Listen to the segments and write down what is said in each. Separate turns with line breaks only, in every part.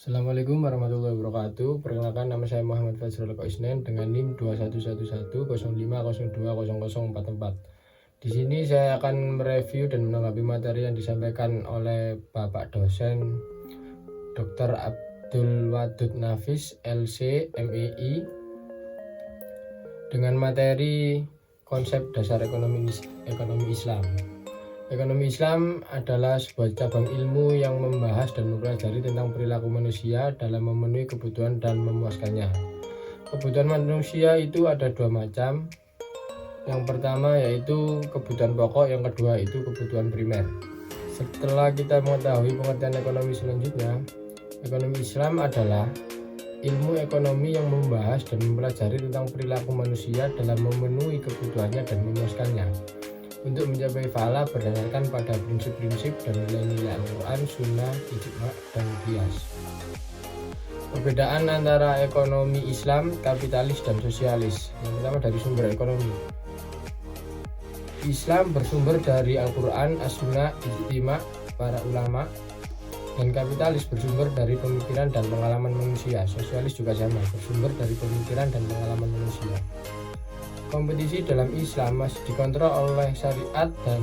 Assalamualaikum warahmatullahi wabarakatuh. Perkenalkan, nama saya Muhammad Fazrul Koisnen dengan NIM 211105020044. Di sini saya akan mereview dan menanggapi materi yang disampaikan oleh Bapak dosen Dr. Abdul Wadud Nafis, LC, MEI, dengan materi konsep dasar ekonomi Islam. Ekonomi Islam adalah sebuah cabang ilmu yang membahas dan mempelajari tentang perilaku manusia dalam memenuhi kebutuhan dan memuaskannya. Kebutuhan manusia itu ada dua macam. Yang pertama yaitu kebutuhan pokok, yang kedua itu kebutuhan primer. Setelah kita mengetahui pengertian ekonomi selanjutnya, ekonomi Islam adalah ilmu ekonomi yang membahas dan mempelajari tentang perilaku manusia dalam memenuhi kebutuhannya dan memuaskannya, untuk mencapai pahala berdasarkan pada prinsip-prinsip dan nilai-nilai Al-Quran, Sunnah, Ijma, dan Qiyas. Perbedaan antara ekonomi Islam, kapitalis, dan sosialis. Yang pertama dari sumber ekonomi. Islam bersumber dari Al-Quran, As-Sunnah, Ijma, para ulama, dan kapitalis bersumber dari pemikiran dan pengalaman manusia. Sosialis juga sama, bersumber dari pemikiran dan pengalaman manusia. Kompetisi dalam Islam masih dikontrol oleh syariat dan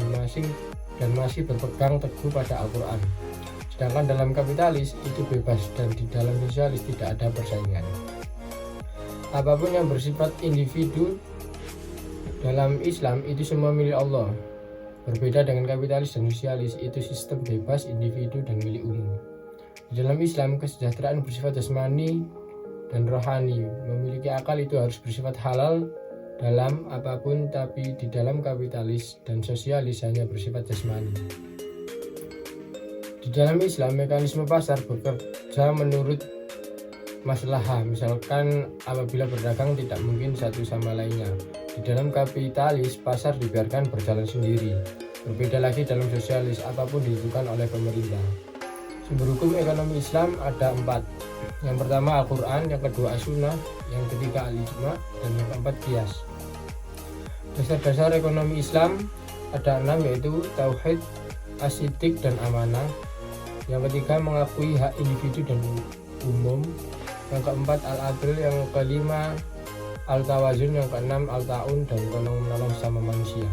masih berpegang teguh pada Al-Quran. Sedangkan dalam kapitalis itu bebas dan di dalam sosialis tidak ada persaingan. Apapun yang bersifat individu dalam Islam itu semua milik Allah. Berbeda dengan kapitalis dan sosialis, itu sistem bebas individu dan milik umum. Di dalam Islam, kesejahteraan bersifat jasmani dan rohani. Memiliki akal itu harus bersifat halal dalam apapun, tapi di dalam kapitalis dan sosialis hanya bersifat jasmani. Di dalam Islam, mekanisme pasar bekerja menurut maslahah, misalkan apabila berdagang tidak mungkin satu sama lainnya. Di dalam kapitalis, pasar dibiarkan berjalan sendiri. Berbeda lagi dalam sosialis, apapun ditentukan oleh pemerintah. Sumber hukum ekonomi Islam ada 4. Yang pertama Al-Quran, yang kedua As-Sunnah, yang ketiga Al-Ijma, dan yang keempat Qiyas. Dasar-dasar ekonomi Islam ada 6, yaitu Tauhid, As-Siddiq, dan Amanah. Yang ketiga mengakui hak individu dan umum. Yang keempat Al-Adl, yang kelima Al-Tawazun, yang keenam Al-Ta'un, dan tolong-menolong sama manusia.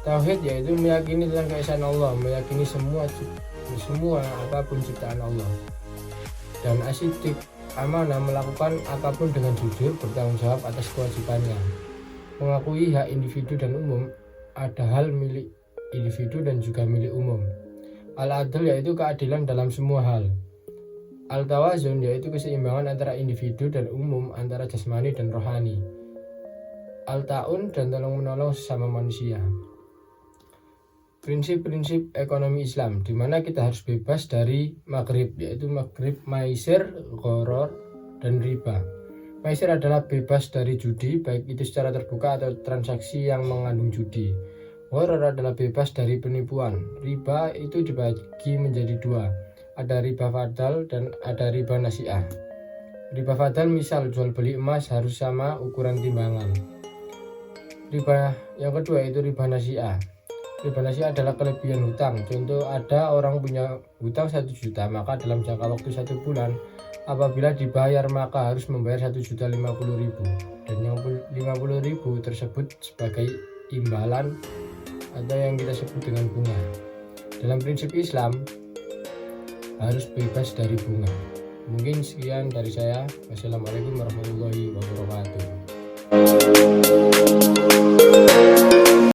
Tauhid yaitu meyakini tentang keesaan Allah, meyakini semua apapun ciptaan Allah. Dan As-Siddiq, amanah, melakukan apapun dengan jujur, bertanggung jawab atas kewajibannya. Mengakui hak individu dan umum, ada hal milik individu dan juga milik umum. Al-Adl yaitu keadilan dalam semua hal. Al-Tawazun yaitu keseimbangan antara individu dan umum, antara jasmani dan rohani. Al-Ta'un dan tolong-menolong sesama manusia. Prinsip-prinsip ekonomi Islam, di mana kita harus bebas dari maghrib, yaitu maghrib, maisir, gharar, dan riba. Maisir adalah bebas dari judi, baik itu secara terbuka atau transaksi yang mengandung judi. Gharar adalah bebas dari penipuan. Riba itu dibagi menjadi 2, ada riba fadal dan ada riba nasi'ah. Riba fadal misal jual beli emas harus sama ukuran timbangan. Riba yang kedua itu riba nasi'ah. Riba nasi'ah adalah kelebihan hutang. Contoh, ada orang punya hutang 1 juta, maka dalam jangka waktu 1 bulan apabila dibayar maka harus membayar 1.050.000, dan yang 50.000 tersebut sebagai imbalan atau yang kita sebut dengan bunga. Dalam prinsip Islam harus bebas dari bunga. Mungkin sekian dari saya. Wassalamualaikum warahmatullahi wabarakatuh.